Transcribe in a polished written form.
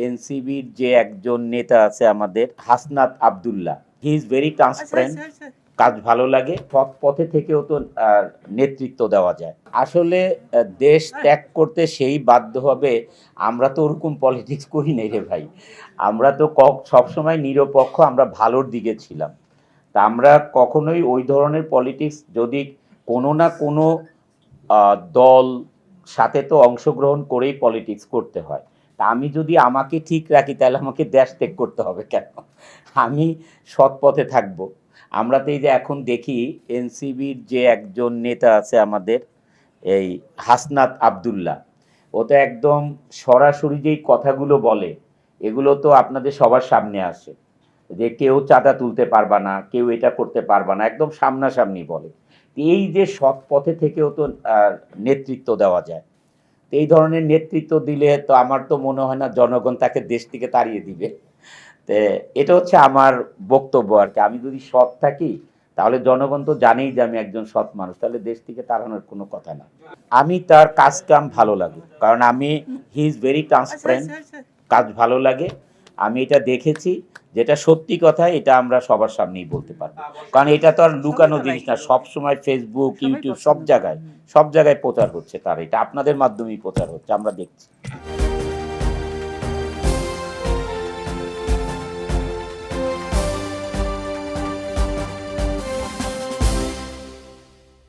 এনসিবির যে একজন নেতা আছে আমাদের Hasnat Abdullah, he is very transparent. কাজ ভালো লাগে, সৎ পথে থেকেও তো নেতৃত্ব দেওয়া যায়। আসলে দেশ ত্যাগ করতে সেই বাধ্য হবে, আমরা তো ওরকম পলিটিক্স করি নাই রে ভাই। আমরা তো সবসময় নিরপেক্ষ, আমরা ভালোর দিকে ছিলাম। তা আমরা কখনোই ওই ধরনের পলিটিক্স, যদি কোনো না কোনো দল সাথে তো অংশগ্রহণ করেই পলিটিক্স করতে হয়। তা আমি যদি আমাকে ঠিক রাখি তাহলে আমাকে দেশ ত্যাগ করতে হবে কেন? আমি সৎ পথে থাকব। আমরা তো এই যে এখন দেখি এনসিবির যে একজন নেতা আছে আমাদের, এই হাসনাত আব্দুল্লাহ, ও তো একদম সরাসরি যেই কথাগুলো বলে এগুলো তো আপনাদের সবার সামনে আসে, যে কেউ চাঁদা তুলতে পারবা না, কেউ এটা করতে পারবা না, একদম সামনাসামনি বলে। এই যে সৎ পথে থেকেও তো নেতৃত্ব দেওয়া যায়। এই ধরনের নেতৃত্ব দিলে তো আমার তো মনে হয় না জনগণ তাকে দেশ থেকে তাড়িয়ে দিবে। তো এটা হচ্ছে আমার বক্তব্য আর কি। আমি যদি সৎ থাকি তাহলে জনগণ তো জানেই যে আমি একজন সৎ মানুষ, তাহলে দেশ থেকে তাড়ানোর কোনো কথা না। আমি তার কাজ কাম ভালো লাগে, কারণ আমি হি ইজ ভেরি ট্রান্সপারেন্ট। কাজ ভালো লাগে, আমি এটা দেখেছি, যেটা সত্যি কথা এটা আমরা সবার সামনেই বলতে পারবো, কারণ এটা তো আর লুকানো জিনিস না। সবসময় ফেসবুক, ইউটিউব সব জায়গায় প্রচার হচ্ছে, তার এটা আপনাদের মাধ্যমেই প্রচার হচ্ছে, আমরা দেখছি।